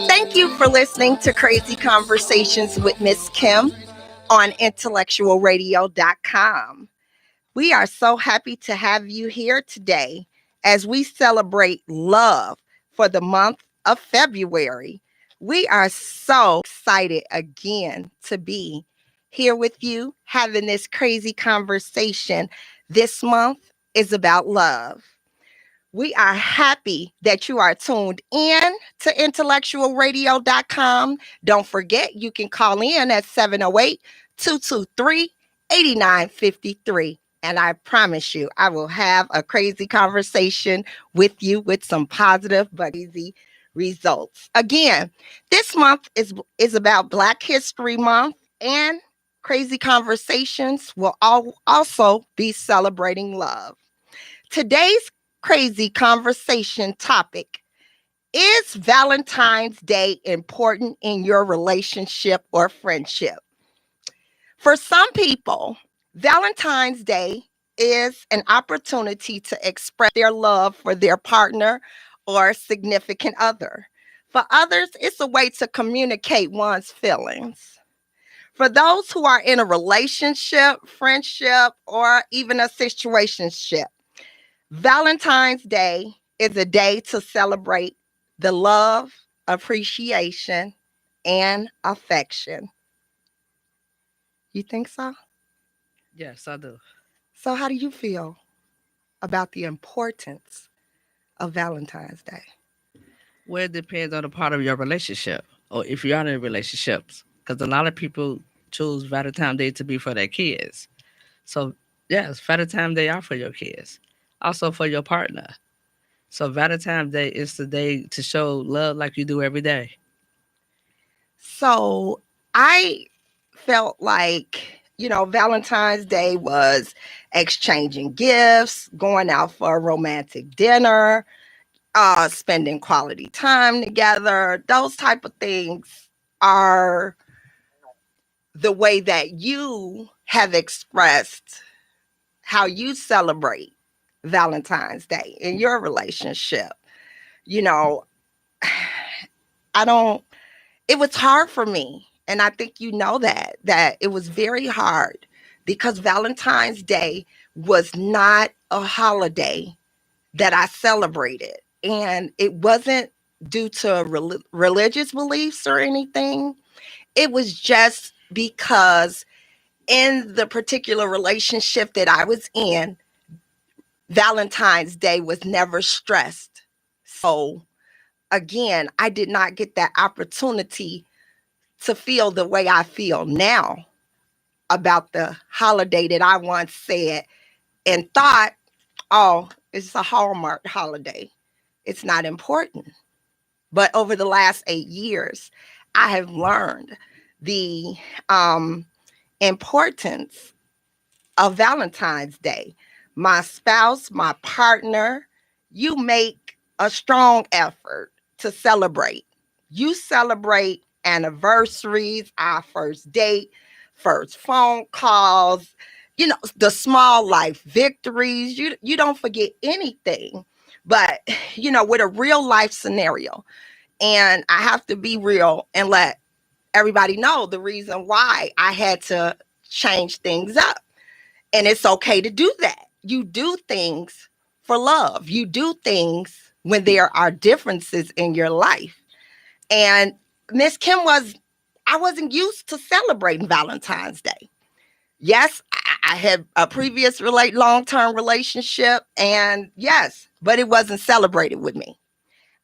Thank you for listening to Crazy Conversations with Miss Kim on IntellectualRadio.com. We are so happy to have you here today as we celebrate love for the month of February. We are so excited again to be here with you having this crazy conversation. This month is about love. We are happy that you are tuned in to intellectualradio.com. Don't forget, you can call in at 708-223-8953. And I promise you, I will have a crazy conversation with you with some positive but easy results. Again, this month is about Black History Month, and crazy conversations will also be celebrating love. Today's crazy conversation topic: is Valentine's Day important in your relationship or friendship? For some people, Valentine's Day is an opportunity to express their love for their partner or significant other. For others, it's a way to communicate one's feelings. For those who are in a relationship, friendship, or even a situationship, Valentine's Day is a day to celebrate the love, appreciation, and affection. You think so? Yes, I do. So, how do you feel about the importance of Valentine's Day? Well, it depends on the part of your relationship, or if you're in relationships, because a lot of people choose Valentine's Day to be for their kids. So, yes, Valentine's Day are for your kids, also for your partner. So, Valentine's Day is the day to show love like you do every day. So, I felt like, Valentine's Day was exchanging gifts, going out for a romantic dinner, spending quality time together. Those type of things are the way that you have expressed how you celebrate Valentine's Day in your relationship. You know, I don't, it was hard for me. And I think you know that it was very hard because Valentine's Day was not a holiday that I celebrated. And it wasn't due to religious beliefs or anything. It was just because in the particular relationship that I was in, Valentine's Day was never stressed. So again, I did not get that opportunity to feel the way I feel now about the holiday that I once said and thought, oh, it's a Hallmark holiday. It's not important. But over the last 8 years, I have learned the importance of Valentine's Day. My spouse, my partner, you make a strong effort to celebrate. You celebrate anniversaries, our first date, first phone calls, the small life victories. You don't forget anything. But, with a real life scenario, and I have to be real and let everybody know the reason why I had to change things up. And it's okay to do that. You do things for love. You do things when there are differences in your life. And Miss Kim I wasn't used to celebrating Valentine's Day. Yes, I had a previous long-term relationship, and yes, but it wasn't celebrated with me.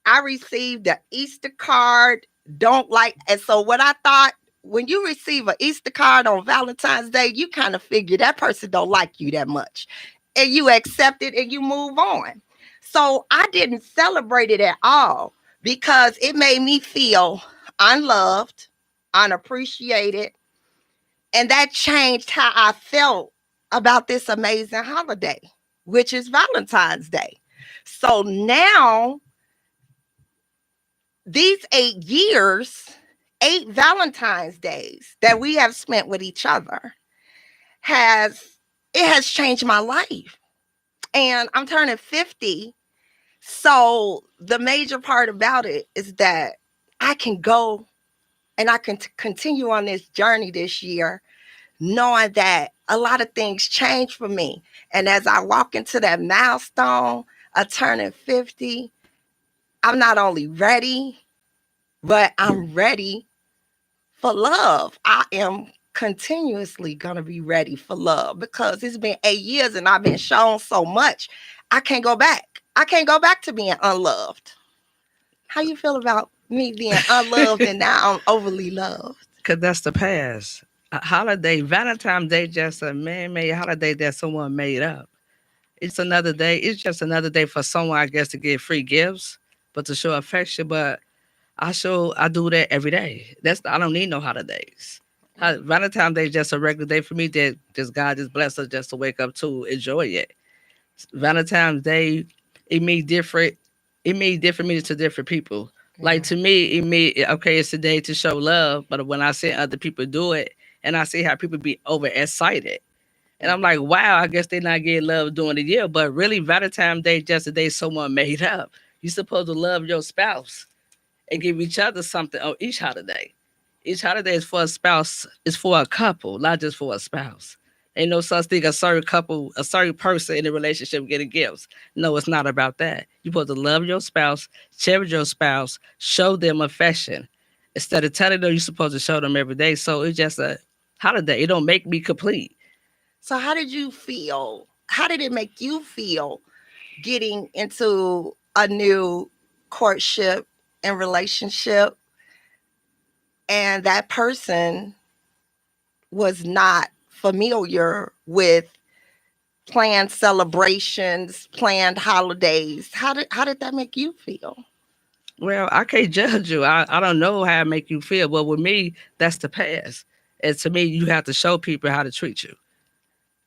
I received an Easter card, and so what I thought, when you receive an Easter card on Valentine's Day, you kind of figure that person don't like you that much. And you accept it and you move on. So I didn't celebrate it at all because it made me feel unloved, unappreciated, and that changed how I felt about this amazing holiday, which is Valentine's Day. So now, these 8 years, 8 Valentine's days that we have spent with each other, has changed my life. And I'm turning 50. So the major part about it is that I can go and I can continue on this journey this year, knowing that a lot of things change for me. And as I walk into that milestone of turning 50, I'm not only ready, but I'm ready for love. I am continuously going to be ready for love because it's been 8 years and I've been shown so much. I can't go back. I can't go back to being unloved. How you feel about me being unloved and now I'm overly loved? Because that's the past. A holiday, Valentine's Day, just a man-made holiday that someone made up. It's another day. It's just another day for someone, I guess, to get free gifts, but to show affection. But I do that every day. I don't need no holidays. Valentine's Day is just a regular day for me that just God just blessed us just to wake up to enjoy it. Valentine's Day, it means different. It means different meanings to different people. Like to me, it means okay, it's a day to show love. But when I see other people do it, and I see how people be overexcited, and I'm like, wow, I guess they're not getting love during the year. But really, Valentine's Day is just a day someone made up. You're supposed to love your spouse and give each other something on each holiday. Each holiday is for a spouse, it's for a couple, not just for a spouse. Ain't no such thing a certain couple, a certain person in a relationship getting gifts. No, it's not about that. You're supposed to love your spouse, cherish your spouse, show them affection. Instead of telling them you're supposed to show them every day. So it's just a holiday. It don't make me complete. So how did you feel? How did it make you feel getting into a new courtship and relationship and that person was not familiar with planned celebrations, planned holidays? How did that make you feel? Well, I can't judge you. I don't know how it make you feel. But with me, that's the past. And to me, you have to show people how to treat you.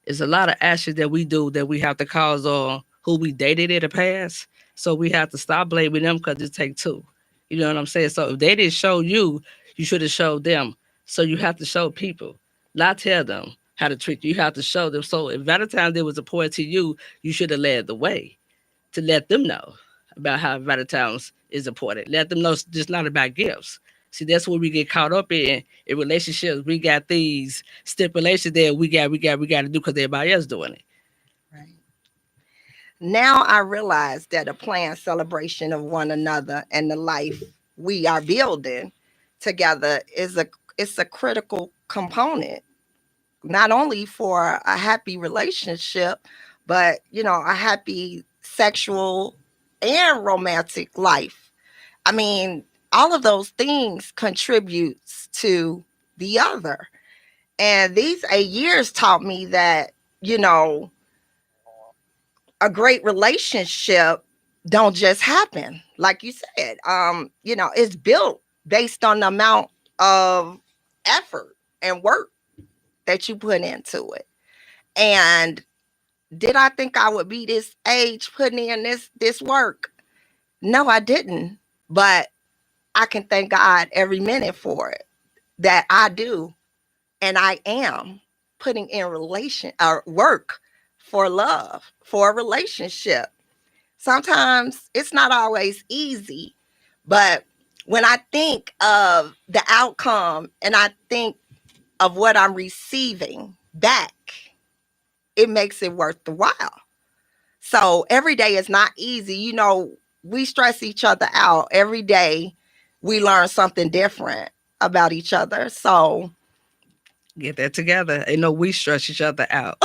It's a lot of actions that we do that we have to cause on who we dated in the past. So we have to stop blaming them because it take two. You know what I'm saying? So if they didn't show you, you should have showed them. So you have to show people, not tell them how to treat you. You have to show them. So if Valentine's Day was important to you, you should have led the way to let them know about how Valentine's is important. Let them know it's just not about gifts. See, that's where we get caught up in relationships. We got these stipulations that we got to do because everybody else doing it. Right. Now I realize that a planned celebration of one another and the life we are building together it's a critical component, not only for a happy relationship, but a happy sexual and romantic life. I mean, all of those things contributes to the other. And these 8 years taught me that, you know, a great relationship don't just happen. Like you said, it's built based on the amount of effort and work that you put into it. And did I think I would be this age putting in this work? No, I didn't. But I can thank God every minute for it that I do, and I am putting in relation or work for love, for a relationship. Sometimes it's not always easy, but when I think of the outcome and I think of what I'm receiving back, it makes it worth the while. So every day is not easy. We stress each other out. Every day we learn something different about each other. So Get that together. Ain't no we stress each other out.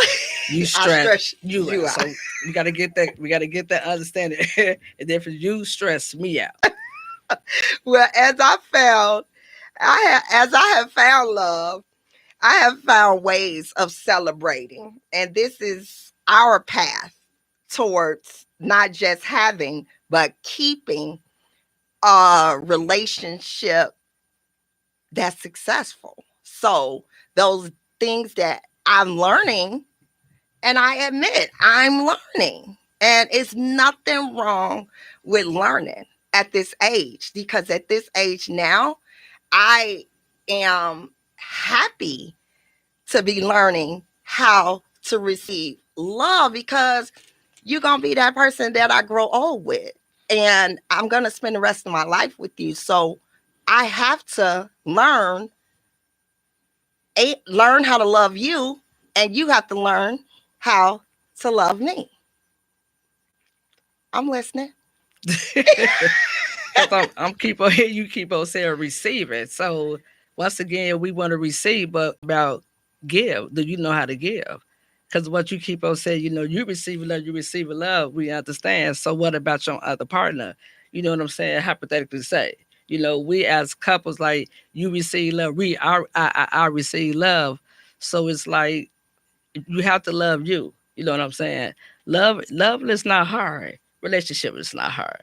You I stress stress you you out. out. So we gotta get that. We gotta get that understanding. And therefore, you stress me out. Well, as I have found love, I have found ways of celebrating. And this is our path towards not just having, but keeping a relationship that's successful. So those things that I'm learning, and I admit I'm learning, and it's nothing wrong with learning at this age, because at this age now, I am happy to be learning how to receive love, because you're going to be that person that I grow old with. And I'm going to spend the rest of my life with you. So I have to learn how to love you, and you have to learn how to love me. I'm listening. Cause I'm keep on here. You keep on saying receiving. So once again, we want to receive, but about give. Do you know how to give? Because what you keep on saying, you receive love, you receive love. We understand. So what about your other partner? You know what I'm saying? Hypothetically, say, we as couples, like you receive love, I receive love. So it's like you have to love you. You know what I'm saying? Love is not hard. Relationship is not hard.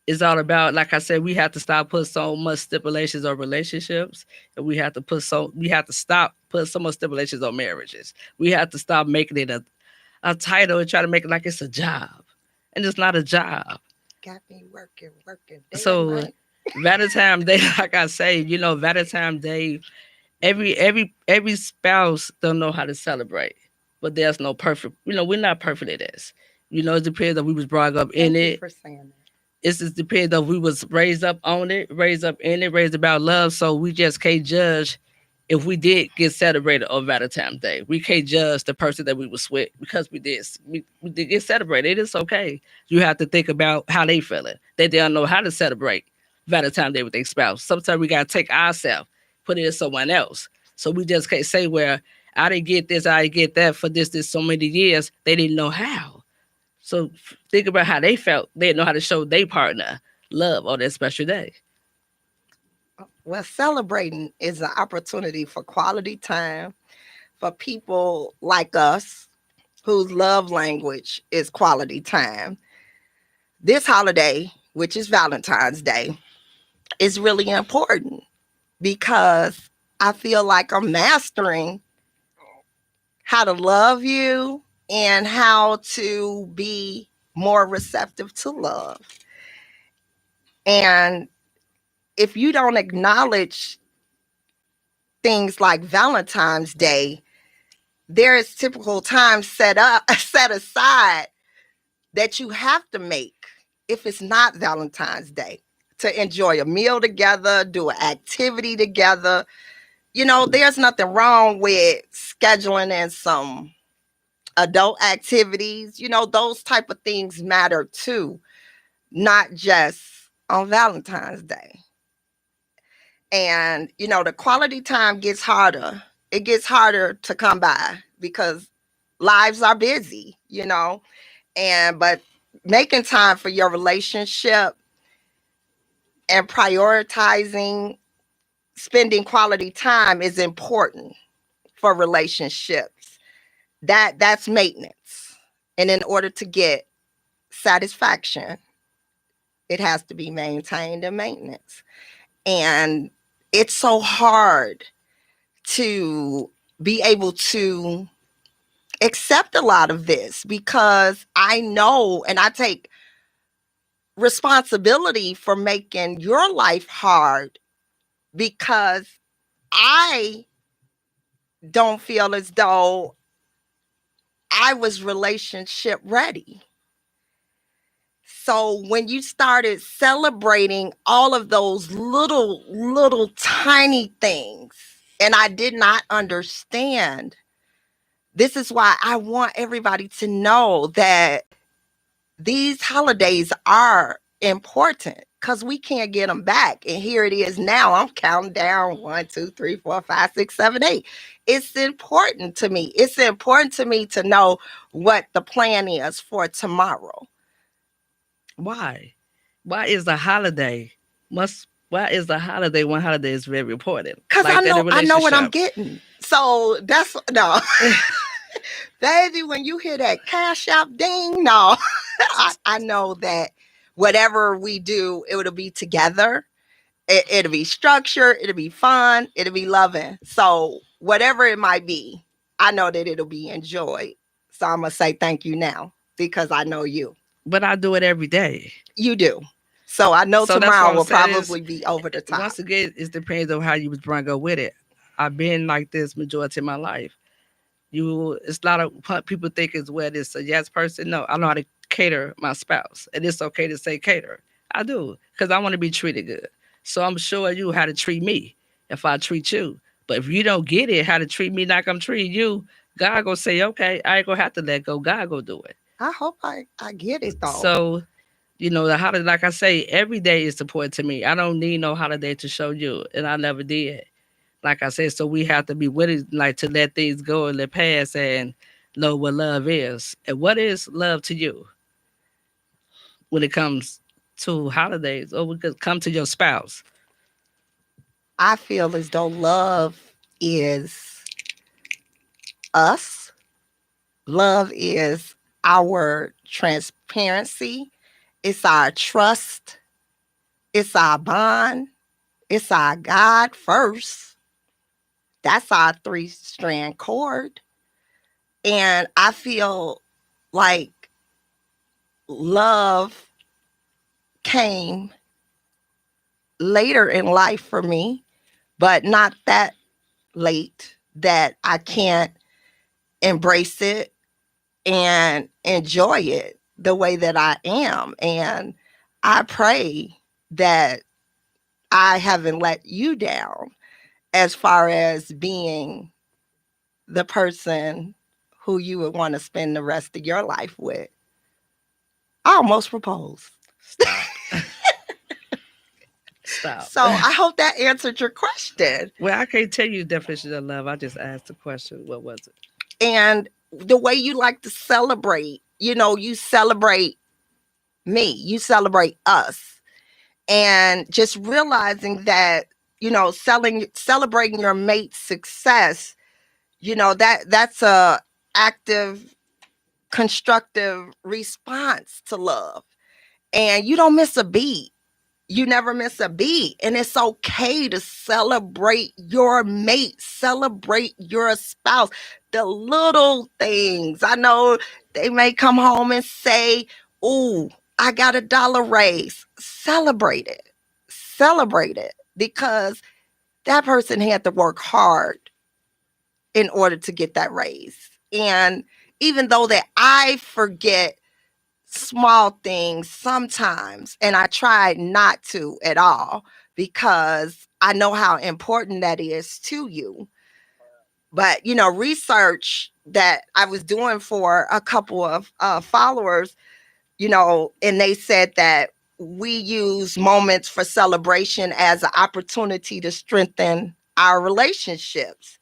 It's all about, like I said, we have to stop putting so much stipulations on relationships, and we have to stop putting so much stipulations on marriages. We have to stop making it a title and try to make it like it's a job, and it's not a job. Got me working day and So night. Valentine's Day, like I say, Valentine's Day, every spouse don't know how to celebrate, but there's no perfect. We're not perfect at this. It depends if we was brought up in Thank you it. for saying It just depends on we was raised up on it, raised up in it, raised about love. So we just can't judge if we did get celebrated on Valentine's Day. We can't judge the person that we was with because we did get celebrated. It's okay. You have to think about how they feeling. They don't know how to celebrate Valentine's Day with their spouse. Sometimes we gotta take ourselves, put it in someone else. So we just can't say, well, I didn't get this, I didn't get that for this so many years. They didn't know how. So think about how they felt. They didn't know how to show their partner love on that special day. that. Well, celebrating is an opportunity for quality time for people like us whose love language is quality time. This holiday, which is Valentine's Day, is really important because I feel like I'm mastering how to love you and how to be more receptive to love. And if you don't acknowledge things like Valentine's Day, there is typical time set aside that you have to make if it's not Valentine's Day to enjoy a meal together, do an activity together. There's nothing wrong with scheduling in some adult activities. Those type of things matter too, not just on Valentine's Day. And the quality time gets harder. It gets harder to come by because lives are busy. But making time for your relationship and prioritizing spending quality time is important for relationships. That's maintenance. And in order to get satisfaction, it has to be maintained and maintenance. And it's so hard to be able to accept a lot of this because I know and I take responsibility for making your life hard because I don't feel as though I was relationship ready. So when you started celebrating all of those little tiny things, and I did not understand, this is why I want everybody to know that these holidays are important because we can't get them back. And here it is now. I'm counting down 1, 2, 3, 4, 5, 6, 7, 8. It's important to me. It's important to me to know what the plan is for tomorrow. Why? Why is the holiday why is the holiday one holiday is very important? Because Like that in I know what I'm relationship. getting. So that's no. Baby, when you hear that cash out ding, no. I know that whatever we do, it will be together. It'll be structured, it'll be fun, it'll be loving. So whatever it might be, I know that it'll be enjoyed. So I'm gonna say thank you now because I know you. But I do it every day. You do. So I know So that's what tomorrow I'm will saying is probably be over the top. once again it depends on how you was brought up with it. I've been like this majority of my life. It's a lot of people think it's where it's a yes person. No, I know how to cater my spouse, and it's okay to say cater. I do because I want to be treated good. So I'm showing you how to treat me if I treat you. But if you don't get it, how to treat me like I'm treating you, God gonna say, okay, I ain't gonna have to let go. God gonna do it. I hope I get it though. So the holiday, like I say, every day is important to me. I don't need no holiday to show you, and I never did. Like I said, so we have to be willing, like, to let things go and let pass and know what love is. And what is love to you when it comes to holidays, or we could come to your spouse? I feel as though love is us. Love is our transparency. It's our trust. It's our bond. It's our God first. That's our three-strand cord. And I feel like love came later in life for me, but not that late that I can't embrace it and enjoy it the way that I am. And I pray that I haven't let you down as far as being the person who you would want to spend the rest of your life with. I almost proposed. Stop. Stop. So I hope that answered your question. Well, I can't tell you the definition of love. I just asked the question. What was it? And the way you like to celebrate, you celebrate me, you celebrate us. And just realizing that, celebrating your mate's success, that's a active, constructive response to love. And you don't miss a beat. You never miss a beat. And it's okay to celebrate your mate, celebrate your spouse, the little things. I know they may come home and say, "Ooh, I got $1 raise." Celebrate it. Celebrate it, because that person had to work hard in order to get that raise. And even though that I forget small things sometimes, and I try not to at all, because I know how important that is to you. But research that I was doing for a couple of followers, and they said that we use moments for celebration as an opportunity to strengthen our relationships,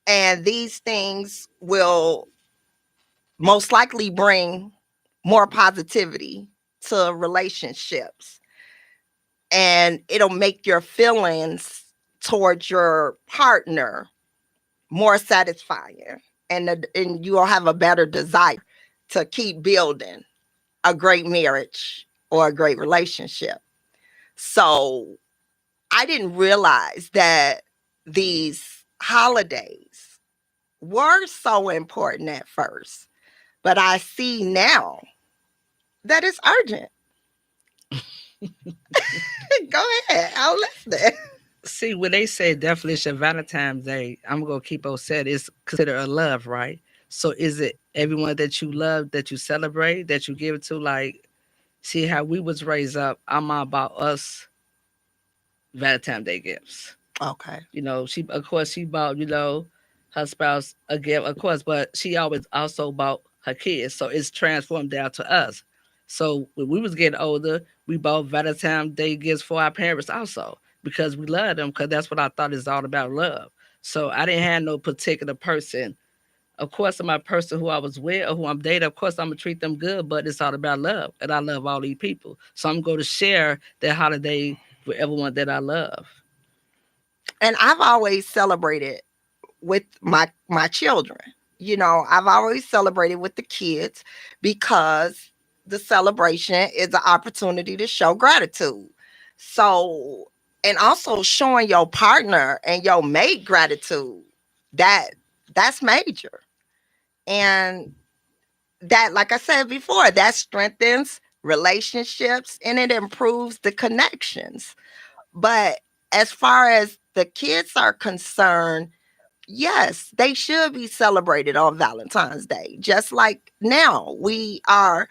and these things will most likely bring more positivity to relationships, and it'll make your feelings towards your partner more satisfying, and you'll have a better desire to keep building a great marriage or a great relationship. So I didn't realize that these holidays were so important at first, but I see now that it's urgent. Go ahead. I'll listen. See, when they say definition of Valentine's Day, I'm gonna keep on saying it's considered a love, right? So is it everyone that you love, that you celebrate, that you give it to? Like, see how we was raised up. I'm all about us Valentine's Day gifts. Okay. She, of course, she bought, her spouse a gift, of course, but she always also bought her kids. So it's transformed down to us. So when we was getting older, we bought Valentine's Day gifts for our parents also, because we love them, because that's what I thought is all about, love. So I didn't have no particular person. Of course, my person who I was with or who I'm dating, of course, I'm going to treat them good, but it's all about love. And I love all these people. So I'm going to share that holiday with everyone that I love. And I've always celebrated with my children. I've always celebrated with the kids, because the celebration is an opportunity to show gratitude. So, and also showing your partner and your mate gratitude, that's major. And that, like I said before, that strengthens relationships and it improves the connections. But as far as the kids are concerned, Yes, they should be celebrated on Valentine's Day. Just like now, we are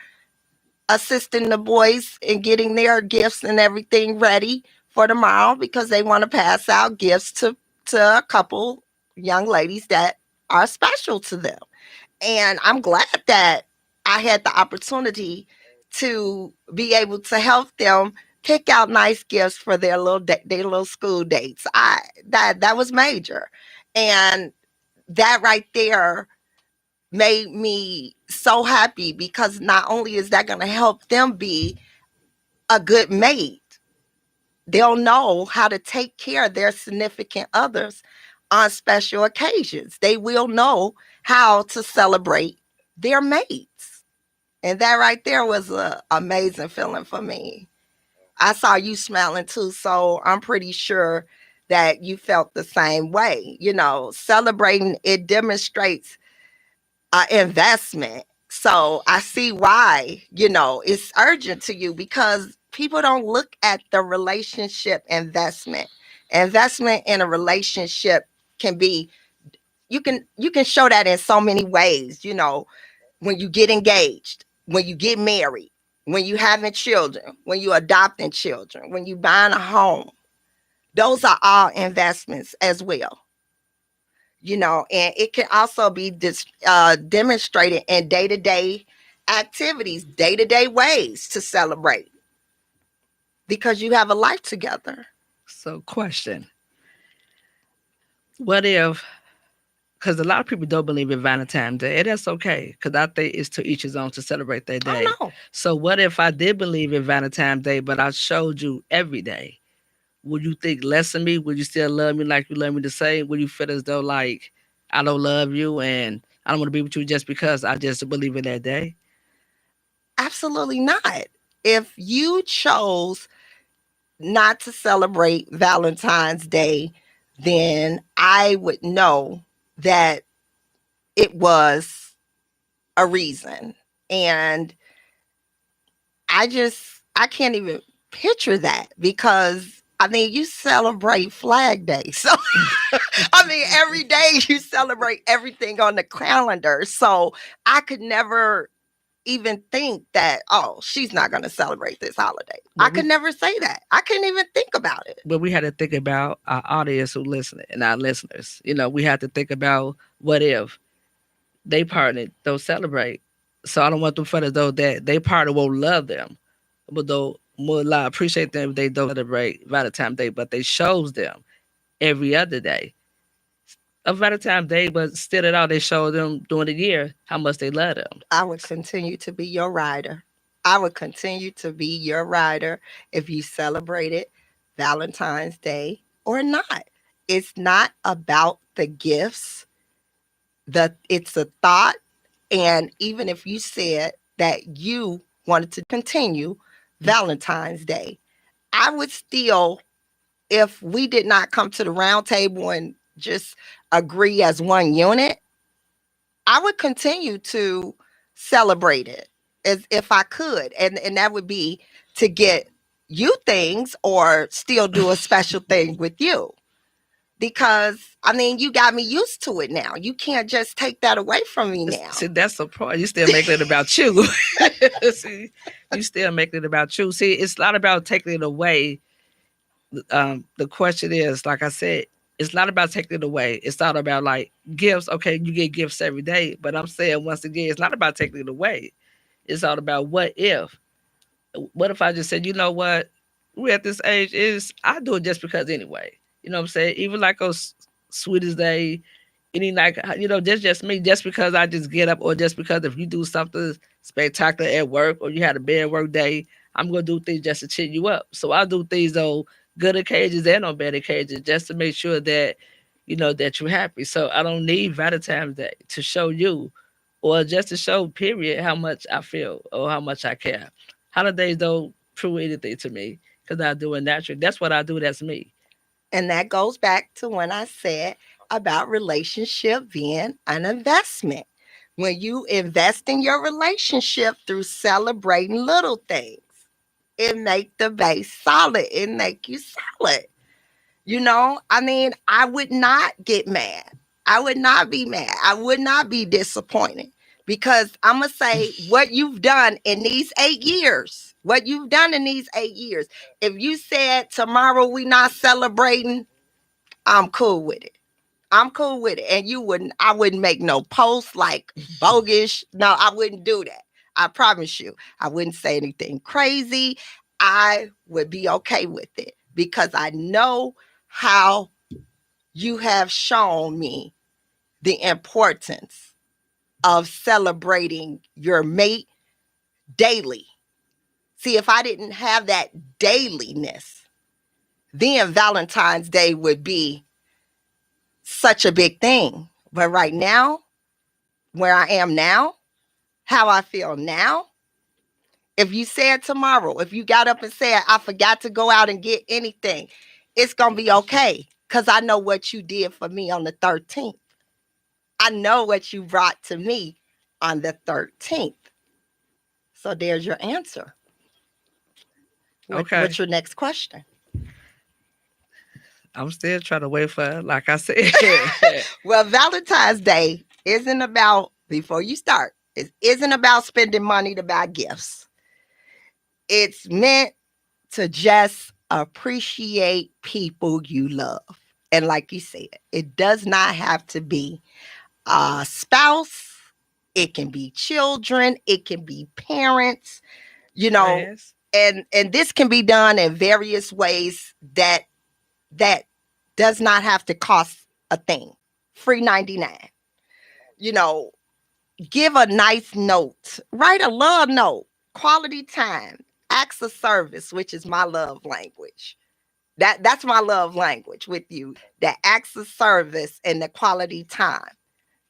assisting the boys in getting their gifts and everything ready for tomorrow because they want to pass out gifts to a couple young ladies that are special to them. And I'm glad that I had the opportunity to be able to help them pick out nice gifts for their little school dates. That was major. And that right there made me so happy because not only is that going to help them be a good mate, they'll know how to take care of their significant others on special occasions. They will know how to celebrate their mates. And that right there was an amazing feeling for me. I saw you smiling too, so I'm pretty sure that you felt the same way. You know, celebrating, it demonstrates investment. So I see why, it's urgent to you because people don't look at the relationship investment. Investment in a relationship can be, you can show that in so many ways, when you get engaged, when you get married, when you having children, when you adopting children, when you buying a home. Those are all investments as well. And it can also be demonstrated in day-to-day activities, day-to-day ways to celebrate because you have a life together. So, question: what if? Because a lot of people don't believe in Valentine's Day, and that's okay. Because I think it's to each his own to celebrate their Oh day. no, So, what if I did believe in Valentine's Day, but I showed you every day? Would you think less of me? Would you still love me like you love me the same? Would you feel as though like I don't love you and I don't want to be with you just because I just believe in that day? absolutely not. If you chose not to celebrate Valentine's Day, then I would know that it was a reason. And I can't even picture that because I mean you celebrate Flag Day. So I mean every day you celebrate everything on the calendar. So I could never even think that, oh, she's not going to celebrate this holiday. I But could we never say that. I couldn't even think about it. but we had to think about our audience who listening and our listeners. We had to think about what if they partner don't celebrate. So I don't want them to feel as though that they partner won't love them, but though more I appreciate them if they don't celebrate Valentine's Day, but they shows them every other day of Valentine's Day, but still at all they show them during the year how much they love them. I would continue to be your rider. I would continue to be your rider if you celebrated Valentine's Day or not. It's not about the gifts, it's a thought. And even if you said that you wanted to continue Valentine's Day, I would still, if we did not come to the round table and just agree as one unit, I would continue to celebrate it as if I could. And that would be to get you things or still do a special thing with you. Because I mean, you got me used to it now. You can't just take that away from me See, now. that's the part. You still making it about you. See, you still making it about you. See, it's not about taking it away. The question is, like I said, it's not about taking it away. It's not about like gifts. Okay, you get gifts every day, but I'm saying once again, it's not about taking it away. It's all about what if. What if I just said, you know what? We're at this age is I do it just because anyway. You know what I'm saying? Even like on sweetest day, any like just me, just because I just get up or just because if you do something spectacular at work or you had a bad work day, I'm gonna do things just to cheer you up. So I do things on good occasions and on bad occasions just to make sure that that you're happy. So I don't need Valentine's Day to show you or just to show period how much I feel or how much I care. Holidays don't prove anything to me because I do it naturally. That's what I do. That's me. And that goes back to when I said about relationship being an investment. When you invest in your relationship through celebrating little things, it make the base solid. It make you solid. I mean, I would not get mad. I would not be mad. I would not be disappointed because I'm going to say what you've done in these 8 years, what you've done in these 8 years. If you said tomorrow we not celebrating, I'm cool with it. I'm cool with it. And I wouldn't make no post like bogus. No, I wouldn't do that. I promise you. I wouldn't say anything crazy. I would be okay with it because I know how you have shown me the importance of celebrating your mate daily. See, if I didn't have that dailiness, then Valentine's Day would be such a big thing. But right now, where I am now, how I feel now, if you said tomorrow, if you got up and said, I forgot to go out and get anything, it's going to be okay because I know what you did for me on the 13th. I know what you brought to me on the 13th. So there's your answer. Okay. What's your next question? I'm still trying to wait for, like I said. Well, Valentine's Day isn't about, before you start, it isn't about spending money to buy gifts. It's meant to just appreciate people you love. And like you said, it does not have to be a spouse. It can be children. It can be parents, you know, Friends. and this can be done in various ways that does not have to cost a thing. Free 99. You know, give a nice note, write a love note, quality time, acts of service, which is my love language. That's my love language with you. The acts of service and the quality time.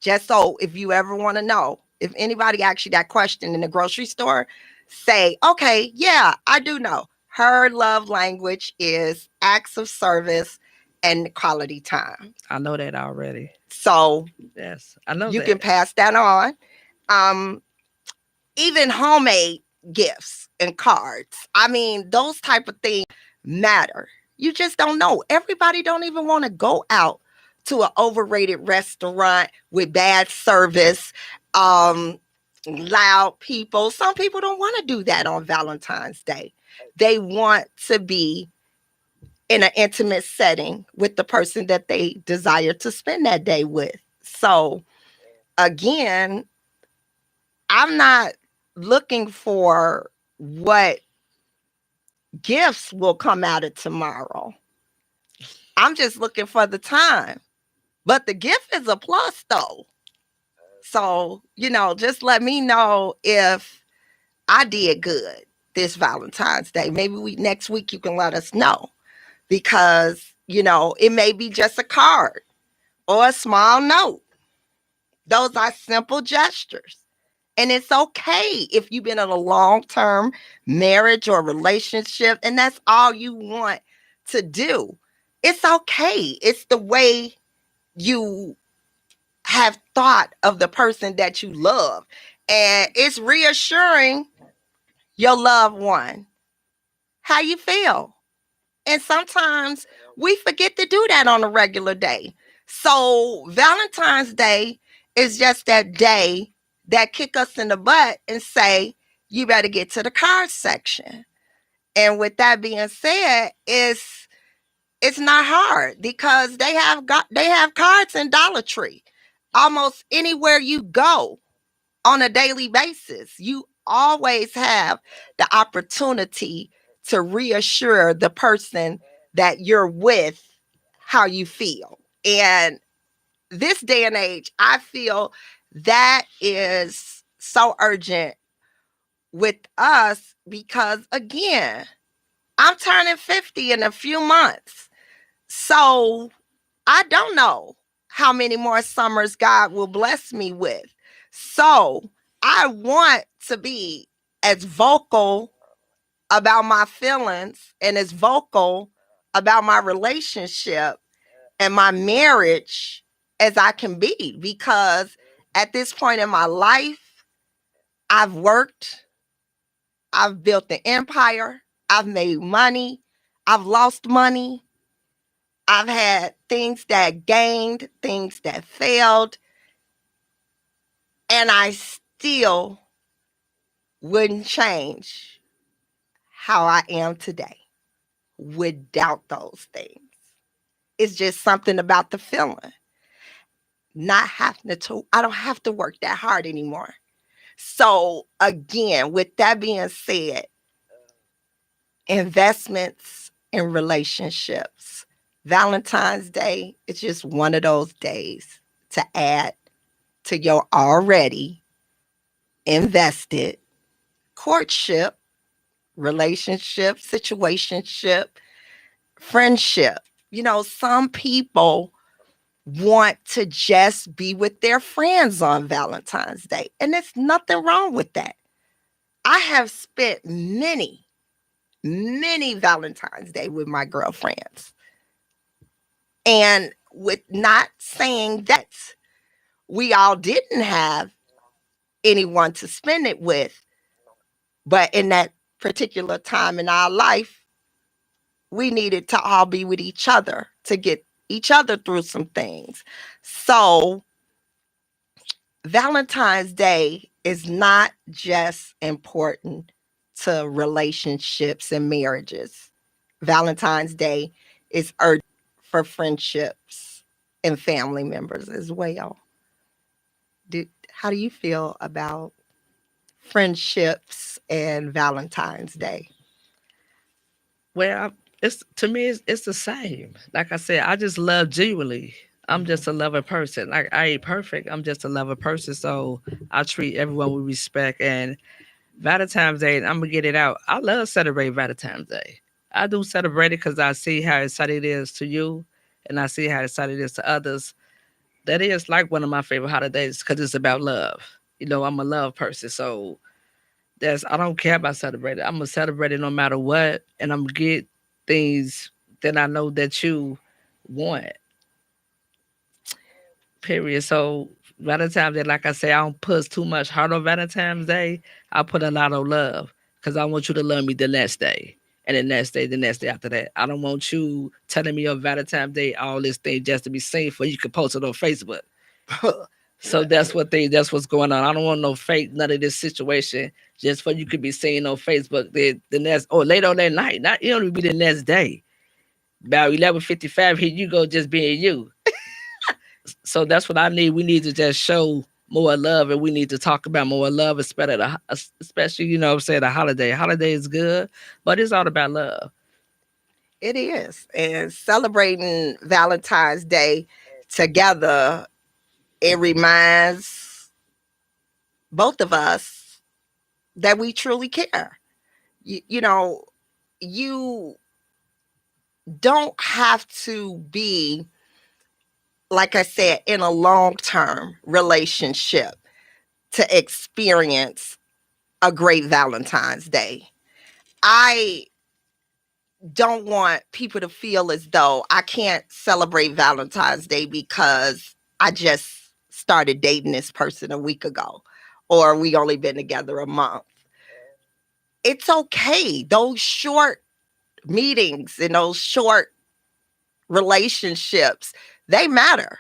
Just so if you ever want to know, if anybody asks you that question in the grocery store, say, okay, yeah, I do know. Her love language is acts of service and quality time. I know that already. So Yes, I know you can that. pass that on. Um, Even homemade gifts and cards. I mean, those type of things matter. You just don't know. Everybody don't even want to go out to an overrated restaurant with bad service, um, loud people. Some people don't want to do that on Valentine's Day. They want to be in an intimate setting with the person that they desire to spend that day with. So again, I'm not looking for what gifts will come out of tomorrow. I'm just looking for the time. But the gift is a plus though. So, just let me know if I did good this Valentine's Day. Maybe next week you can let us know because, it may be just a card or a small note. Those are simple gestures. And it's okay if you've been in a long-term marriage or relationship and that's all you want to do. It's okay. It's the way you have thought of the person that you love. And it's reassuring your loved one how you feel. And sometimes we forget to do that on a regular day. So Valentine's Day is just that day that kick us in the butt and say, you better get to the card section. And with that being said, it's not hard because they have cards in Dollar Tree. Almost anywhere you go on a daily basis, you always have the opportunity to reassure the person that you're with how you feel. And this day and age, I feel that is so urgent with us because, again, I'm turning 50 in a few months. So I don't know how many more summers God will bless me with. So I want to be as vocal about my feelings and as vocal about my relationship and my marriage as I can be because at this point in my life, I've worked, I've built an empire, I've made money, I've lost money, I've had things that gained, things that failed, and I still wouldn't change how I am today without those things. It's just something about the feeling. Not having to, I don't have to work that hard anymore. So, again, with that being said, investments in relationships. Valentine's Day is just one of those days to add to your already invested courtship, relationship, situationship, friendship. Some people want to just be with their friends on Valentine's Day, and there's nothing wrong with that. I have spent many Valentine's Day with my girlfriends. And with not saying that we all didn't have anyone to spend it with, but in that particular time in our life, we needed to all be with each other to get each other through some things. So, Valentine's Day is not just important to relationships and marriages. Valentine's Day is urgent for friendships and family members as well. How do you feel about friendships and Valentine's Day? Well, it's to me, it's the same. Like I said, I just love genuinely. I'm just a lover person. Like I ain't perfect. I'm just a lover person. So I treat everyone with respect. And Valentine's Day, I'm gonna get it out. I love celebrating Valentine's Day. I do celebrate it because I see how excited it is to you, and I see how excited it is to others. That is like one of my favorite holidays because it's about love. I'm a love person, so I don't care about celebrating. I'm gonna celebrate it no matter what, and I'm gonna get things that I know that you want. Period. So Valentine's Day, like I say, I don't put too much heart on Valentine's Day. I put a lot of love because I want you to love me the next day. And the next day, the next day after that. I don't want you telling me on Valentine's Day all this thing just to be seen for you can post it on Facebook. So that's what's going on. I don't want no fake none of this situation just for you could be seen on Facebook the next or later on that night. Not it only be the next day. About 11:55, here you go just being you. So that's what I need. We need to just show more love and we need to talk about more love, especially, what I'm saying, the holiday. Holiday is good, but it's all about love. It is. And celebrating Valentine's Day together, it reminds both of us that we truly care. You you don't have to be, like I said, in a long term relationship to experience a great Valentine's Day. I don't want people to feel as though I can't celebrate Valentine's Day because I just started dating this person a week ago or we only been together a month. It's okay. Those short meetings and those short relationships, they matter.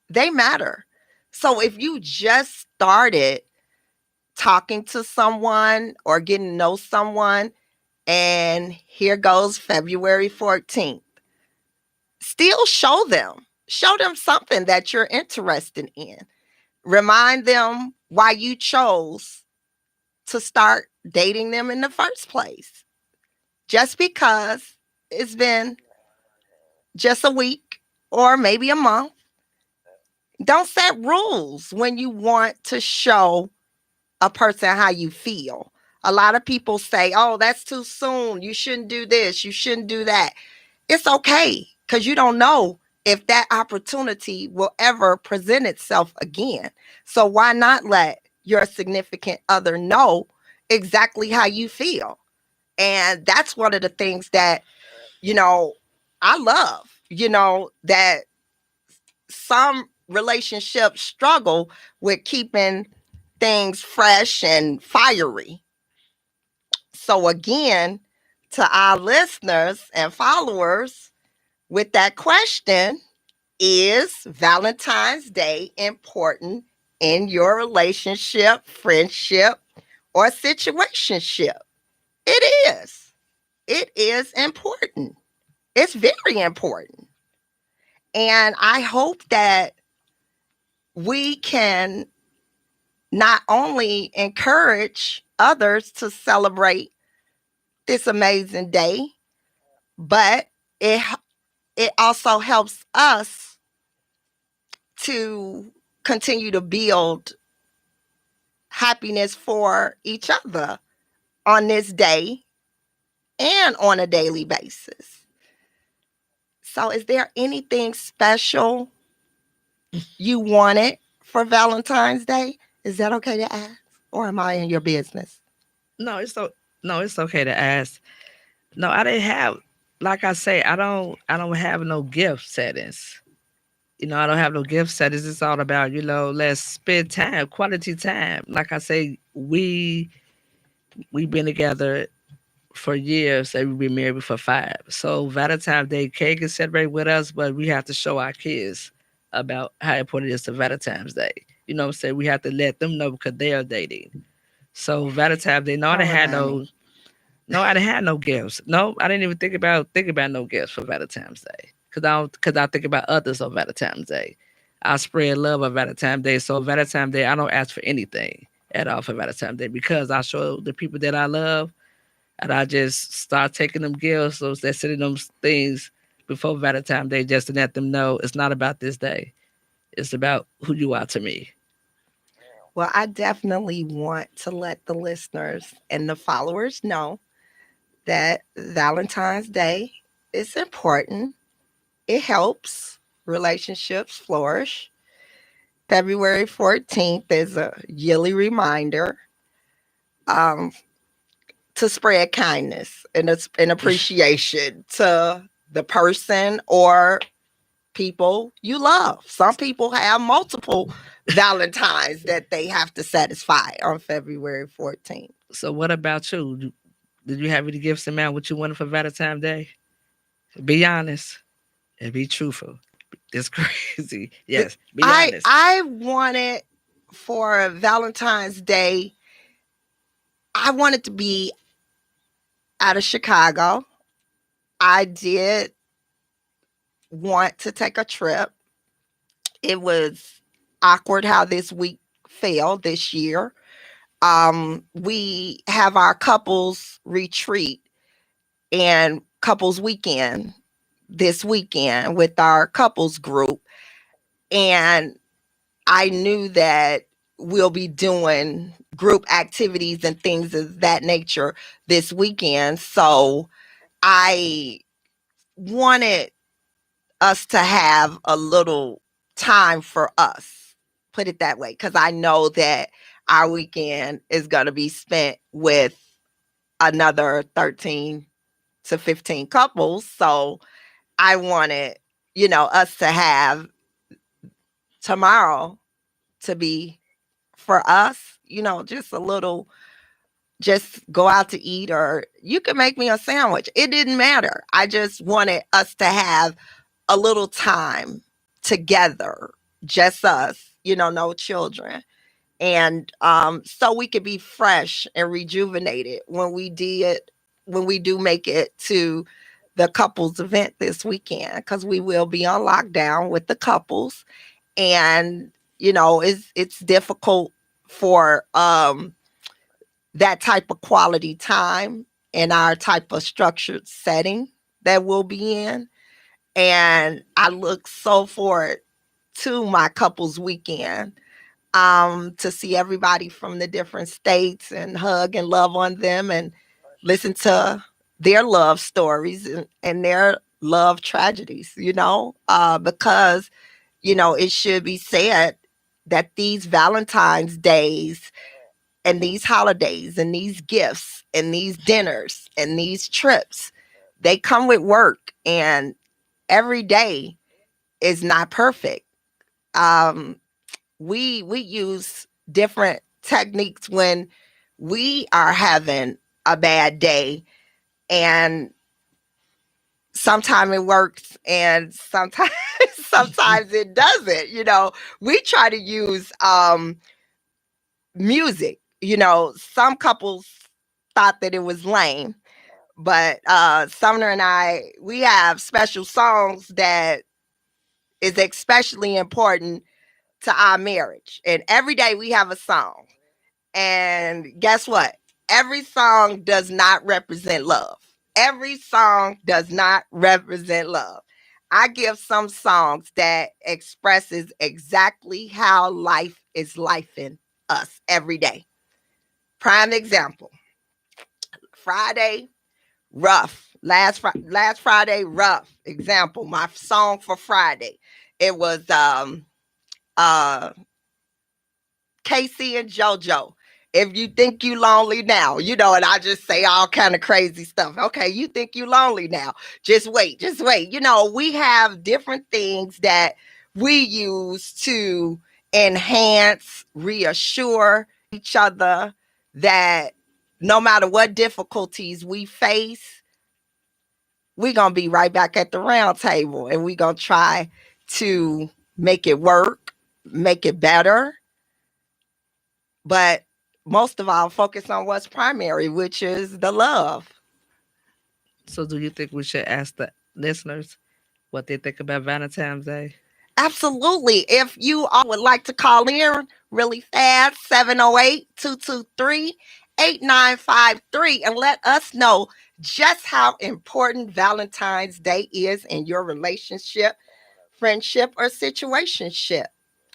They matter. So if you just started talking to someone or getting to know someone, and here goes February 14th, still show them something that you're interested in. Remind them why you chose to start dating them in the first place. Just because it's been just a week or maybe a month, don't set rules when you want to show a person how you feel. A lot of people say, oh, that's too soon. You shouldn't do this. You shouldn't do that. It's okay because you don't know if that opportunity will ever present itself again. So why not let your significant other know exactly how you feel? And that's one of the things that, you know, I love, that some relationships struggle with keeping things fresh and fiery. So, again, to our listeners and followers, with that question, is Valentine's Day important in your relationship, friendship, or situationship? It is. It is important. It's very important. And I hope that we can not only encourage others to celebrate this amazing day, but it it also helps us to continue to build happiness for each other on this day and on a daily basis. So, is there anything special you wanted for Valentine's Day? Is that okay to ask? Or am I in your business? No, no, it's okay to ask. No, I didn't have, like I say, I don't have no gift settings. I don't have no gift settings. It's all about, let's spend time, quality time. Like I say, we've been together for years, and we've been married for 5. So Valentine's Day cake is celebrated with us, but we have to show our kids about how important it is to Valentine's Day. You know what I'm saying? We have to let them know because they are dating. So Valentine's Day, no, I didn't Oh, have honey. no, I didn't have no gifts. No, I didn't even think about no gifts for Valentine's Day. Cause I think about others on Valentine's Day. I spread love on Valentine's Day. So Valentine's Day, I don't ask for anything at all for Valentine's Day because I show the people that I love, and I just start taking them gifts, so they're sending them things before Valentine's Day just to let them know it's not about this day. It's about who you are to me. Well, I definitely want to let the listeners and the followers know that Valentine's Day is important. It helps relationships flourish. February 14th is a yearly reminder um, to spread kindness and appreciation to the person or people you love. Some people have multiple Valentines that they have to satisfy on February 14th. So what about you? Did you have any gifts in mind what you wanted for Valentine's Day? Be honest and be truthful. It's crazy. Yes, be honest. I wanted for Valentine's Day, I wanted to be out of Chicago. I did want to take a trip. It was awkward how this week fell this year. We have our couples retreat and couples weekend this weekend with our couples group. And I knew that we'll be doing group activities and things of that nature this weekend. So I wanted us to have a little time for us, put it that way, because I know that our weekend is going to be spent with another 13 to 15 couples. So I wanted, us to have tomorrow to be for us, just a little, just go out to eat, or you can make me a sandwich. It didn't matter. I just wanted us to have a little time together, just us, no children. And so we could be fresh and rejuvenated when we do make it to the couples event this weekend, because we will be on lockdown with the couples. And it's difficult for that type of quality time in our type of structured setting that we'll be in. And I look so forward to my couples weekend, to see everybody from the different states and hug and love on them and listen to their love stories and their love tragedies, because, it should be said that these Valentine's days and these holidays and these gifts and these dinners and these trips, they come with work, and every day is not perfect. Um, we use different techniques when we are having a bad day, and sometimes it works and sometimes sometimes it doesn't. We try to use music. Some couples thought that it was lame, but Sumner and I, we have special songs that is especially important to our marriage, and every day we have a song. And guess what? Every song does not represent love. Every song does not represent love. I give some songs that expresses exactly how life is lifing us every day. Prime example. Friday, rough. Last Friday, rough. Example. My song for Friday. It was uh Casey and JoJo. If you think you lonely now, and I just say all kind of crazy stuff. Okay, you think you lonely now. Just wait, just wait. We have different things that we use to enhance, reassure each other that no matter what difficulties we face, we're going to be right back at the round table and we're going to try to make it work, make it better, but most of all, focus on what's primary, which is the love. So, do you think we should ask the listeners what they think about Valentine's Day? Absolutely. If you all would like to call in really fast, 708-223-8953, and let us know just how important Valentine's Day is in your relationship, friendship, or situationship.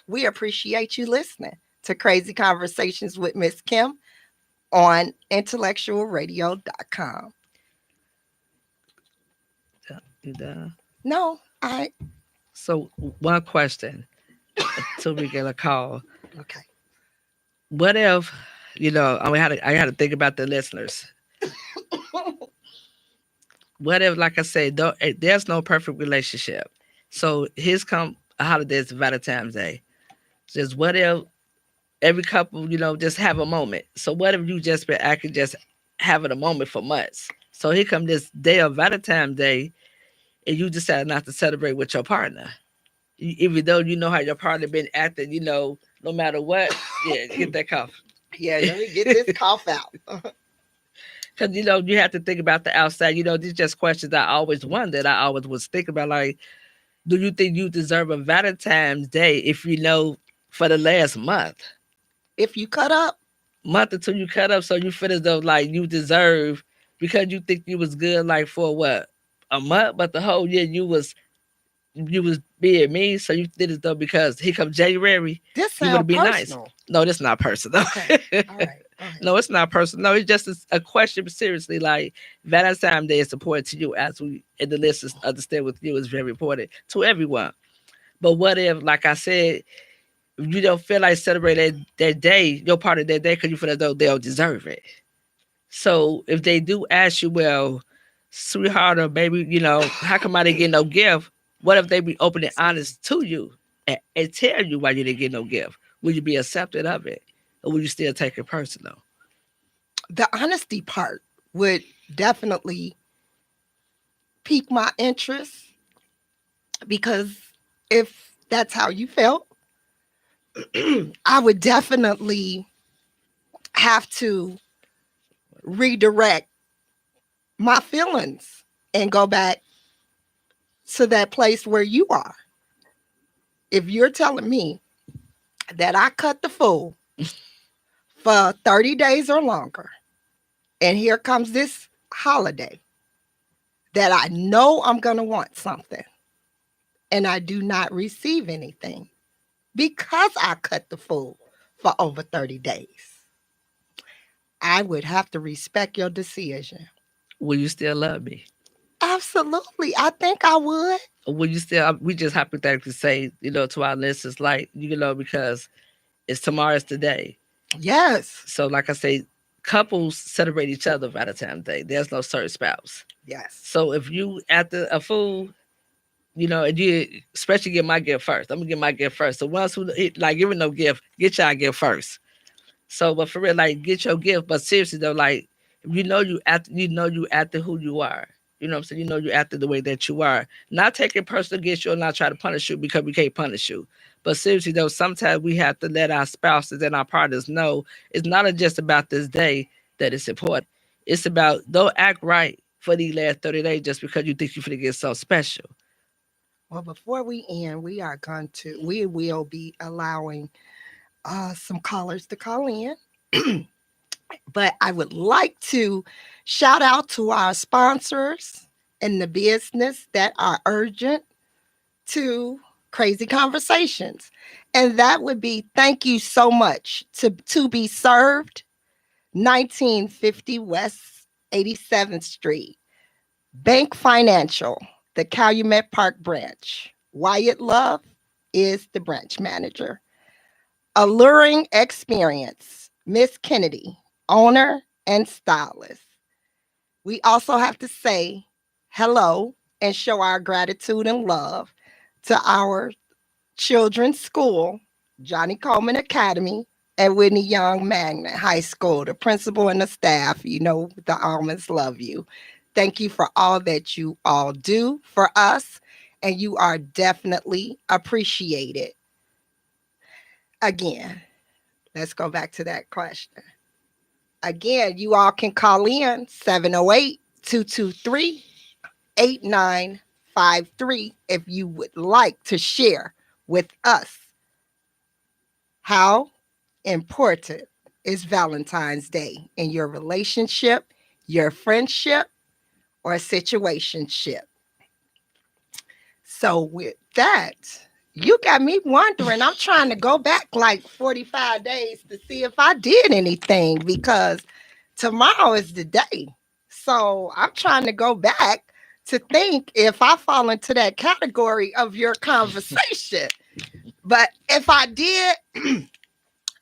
We appreciate you listening to Crazy Conversations with Miss Kim on IntellectualRadio.com. You done? No, I So, one question until we get a call. okay. What if, I had to think about the listeners. What if, like I said, there's no perfect relationship. So, here's come a holiday, it's Valentine's Day. Just what if every couple, just have a moment? So, what if you just been acting just having a moment for months? So, here come this day of Valentine's Day, and you decide not to celebrate with your partner. Even though you know how your partner been acting, no matter what. Yeah, get that cough. Yeah, let me get this cough out. Because, you have to think about the outside. These just questions I always wondered. I always was thinking about, like, do you think you deserve a Valentine's Day if for the last month? If you cut up, Month until you cut up, so you feel as though, like, you deserve, because you think you was good, like, for what? A month? But the whole year you was being mean, so you did it though because here comes January, this you want to sound be nice. personal. No, that's not personal. Okay, all right. Go ahead. No, it's not personal. No, it's just a question. Seriously, like, Valentine's Day is important to you, as we and the listeners understand with you is very important to everyone. But what if, like I said, if you don't feel like celebrating that day, your part of that day, because you feel as though they don't deserve it? So if they do ask you, well, sweetheart or baby, how come I didn't get no gift? What if they be open and honest to you and tell you why you didn't get no gift? Will you be accepted of it? Or will you still take it personal? The honesty part would definitely pique my interest because if that's how you felt, I would definitely have to redirect my feelings and go back to that place where you are. If you're telling me that I cut the fool for 30 days or longer, and here comes this holiday that I know I'm going to want something, and I do not receive anything because I cut the fool for over 30 days, I would have to respect your decision. Will you still love me? Absolutely. I think I would. Or will you still, we just hypothetically say, to our listeners, like, because it's tomorrow's today. Yes. So, like I say, couples celebrate each other Valentine's Day. There's no certain spouse. Yes. So if you after a fool, and you especially get my gift first. I'm gonna get my gift first. So once who like giving no gift, get y'all gift first. So, but for real, like, get your gift. But seriously though, like, if you know you after who you are. You know what I'm saying? You know you acted the way that you are. Not take it personal against you or not try to punish you because we can't punish you. But seriously though, sometimes we have to let our spouses and our partners know it's not just about this day that it's important. It's about don't act right for these last 30 days just because you think you're gonna get so special. Well, before we end, we will be allowing some callers to call in. But I would like to shout out to our sponsors in the business that are urgent to Crazy Conversations. And that would be thank you so much to be served 1950 West 87th Street. Bank Financial, the Calumet Park branch. Wyatt Love is the branch manager. Alluring Experience, Miss Kennedy, owner and stylist. We also have to say hello and show our gratitude and love to our children's school, Johnny Coleman Academy, and Whitney Young Magnet High School, the principal and the staff. You know, the almonds love you. Thank you for all that you all do for us, and you are definitely appreciated. Again, let's go back to that question. Again, you all can call in 708 223 8953 if you would like to share with us how important is Valentine's Day in your relationship, your friendship, or situationship. So with that, you got me wondering. I'm trying to go back like 45 days to see if I did anything because tomorrow is the day. So I'm trying to go back to think if I fall into that category of your conversation. But if I did,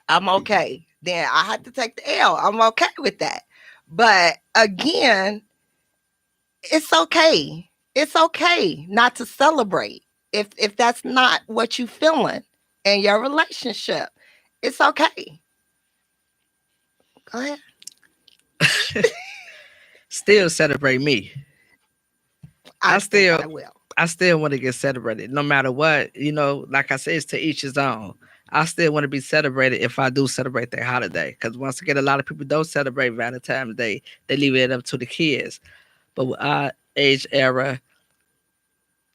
I'm okay. Then I had to take the L. I'm okay with that. But again, it's okay. It's okay not to celebrate if that's not what you feeling in your relationship. It's okay. Go ahead. Still celebrate me. I I think still I will. I still want to get celebrated, no matter what. You know, like I said, it's to each his own. I still want to be celebrated if I do celebrate their holiday. Because once again, a lot of people don't celebrate Valentine's Day. They leave it up to the kids. But with our age era,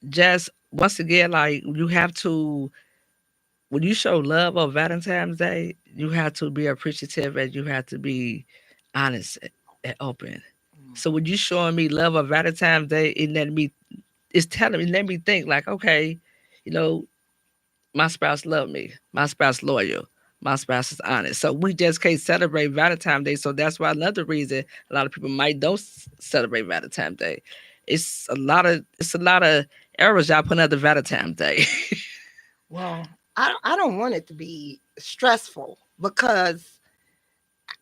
just once again, like you have to, when you show love on Valentine's Day, you have to be appreciative and you have to be honest and open. So when you showing me love on Valentine's Day, it's telling me, let me think like, okay, you know, my spouse love me. My spouse loyal. My spouse is honest. So we just can't celebrate Valentine's Day. So that's why another reason a lot of people might don't celebrate Valentine's Day. It's a lot of errors y'all put under Valentine's Day. Well, I don't want it to be stressful because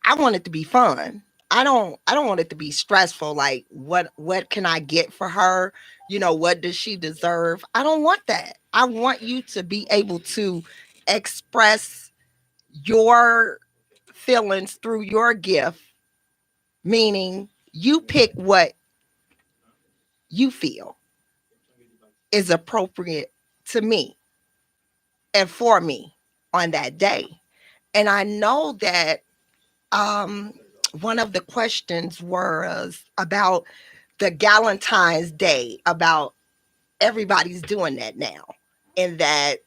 I want it to be fun. I don't want it to be stressful. Like what can I get for her? You know, what does she deserve? I don't want that. I want you to be able to express your feelings through your gift, meaning you pick what you feel is appropriate to me and for me on that day. And I know that um, one of the questions was about the Galentine's Day, about everybody's doing that now, and that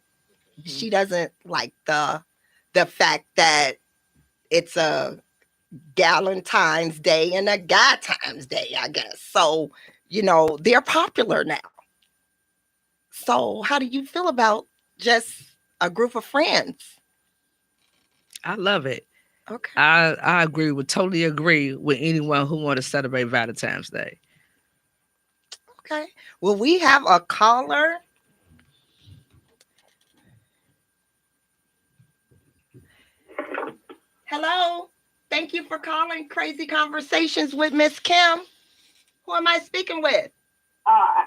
she doesn't like the fact that it's a Galentine's Day and a Guy Times Day, I guess. So, you know, they're popular now. So, how do you feel about just a group of friends? I love it. Okay. I totally agree with anyone who want to celebrate Valentine's Day. Okay. Well, we have a caller. Hello. Thank you for calling Crazy Conversations with Miss Kim. Who am I speaking with? Uh,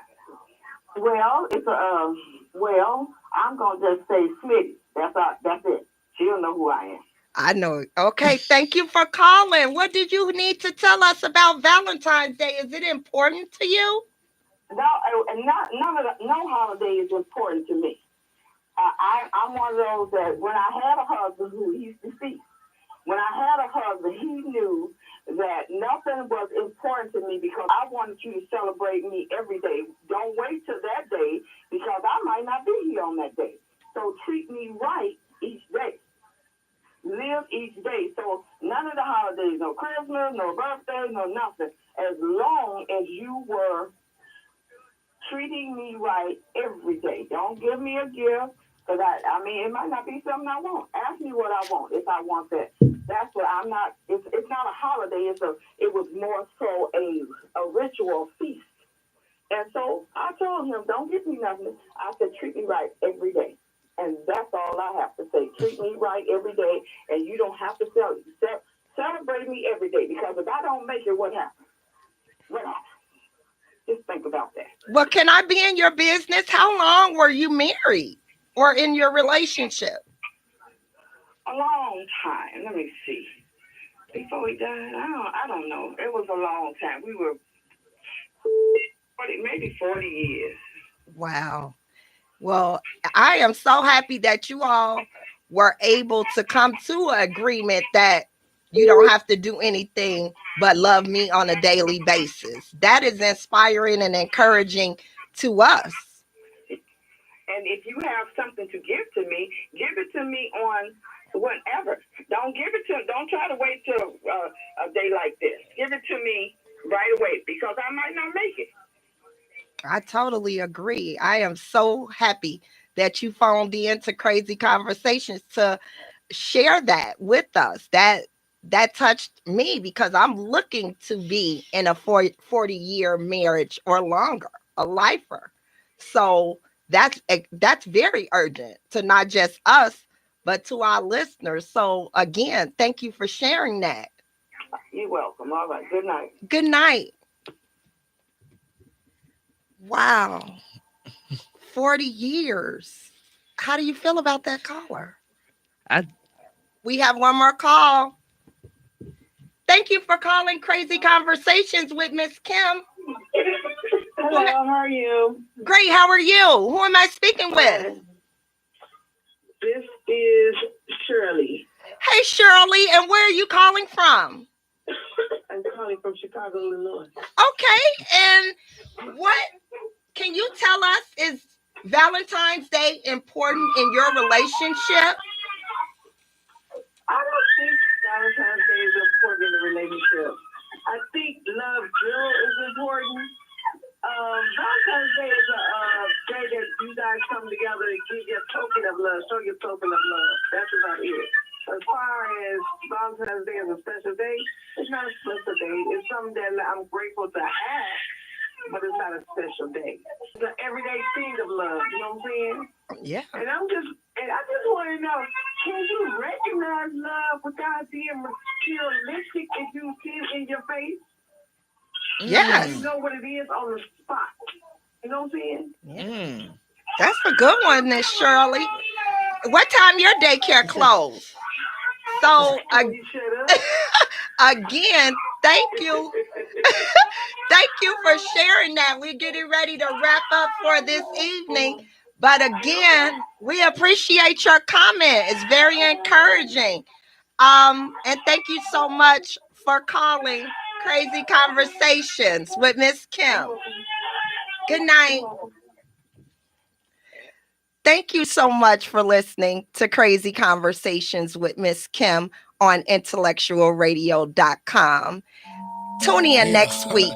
well, I'm gonna just say Smitty. That's it. She'll know who I am. I know. Okay, thank you for calling. What did you need to tell us about Valentine's Day? Is it important to you? No, and not none of the, no holiday is important to me. I'm one of those that when I had a husband who he's deceased, when I had a husband, he knew that nothing was important to me because I wanted you to celebrate me every day. Don't wait till that day because I might not be here on that day. So treat me right each day. Live each day. So none of the holidays, no Christmas, no birthday, no nothing. As long as you were treating me right every day. Don't give me a gift. Because I mean, it might not be something I want. Ask me what I want if I want that. That's what I'm not. It's not a holiday. It was more so a ritual feast. And so I told him, don't give me nothing. I said, treat me right every day. And that's all I have to say. Treat me right every day, and you don't have to celebrate me every day. Because if I don't make it, what happens? What happens? Just think about that. Well, can I be in your business? How long were you married or in your relationship? A long time. Let me see. Before he died, I don't know. It was a long time. We were maybe 40 years. Wow. Well, I am so happy that you all were able to come to an agreement that you don't have to do anything but love me on a daily basis. That is inspiring and encouraging to us. And if you have something to give it to me on whenever. Don't try to wait till a day like this. Give it to me right away because I might not make it. I totally agree. I am so happy that you phoned in to Crazy Conversations to share that with us. That touched me because I'm looking to be in a 40-year marriage or longer, a lifer. So that's very urgent to not just us, but to our listeners. So again, thank you for sharing that. You're welcome. All right. Good night. Good night. Wow. 40 years. How do you feel about that caller? We have one more call. Thank you for calling Crazy Conversations with Miss Kim. Hello, how are you? Great, how are you? Who am I speaking with? This is Shirley. Hey, Shirley, and where are you calling from? I'm calling from Chicago, Illinois. Okay, and what can you tell us? Is Valentine's Day important in your relationship? I don't think Valentine's Day is important in a relationship. I think love drill is important. Valentine's Day is a day that you guys come together and give your token of love, show your token of love. That's about it. As far as Valentine's Day is a special day, it's not a special day. It's something that I'm grateful to have, but it's not a special day. It's an everyday thing of love. You know what I'm saying? Yeah. And I just want to know, can you recognize love without being materialistic if you see it in your face? Yes. You know what it is on the spot. You know what I'm saying? Yeah. That's a good one, Miss Shirley. What time your daycare closed? So again, thank you. Thank you for sharing that. We're getting ready to wrap up for this evening. But again, we appreciate your comment. It's very encouraging. And thank you so much for calling Crazy Conversations with Miss Kim. Good night. Thank you so much for listening to Crazy Conversations with Miss Kim on IntellectualRadio.com. Tune in next week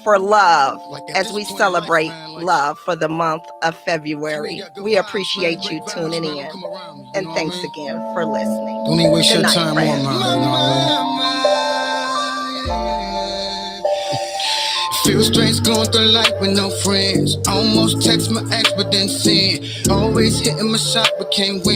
for love as we celebrate love for the month of February. We appreciate you tuning in. And thanks again for listening. Don't even waste your time online. Feel strange going through life with no friends. Almost text my ex, but then sin. Always hitting my shot, but can't win.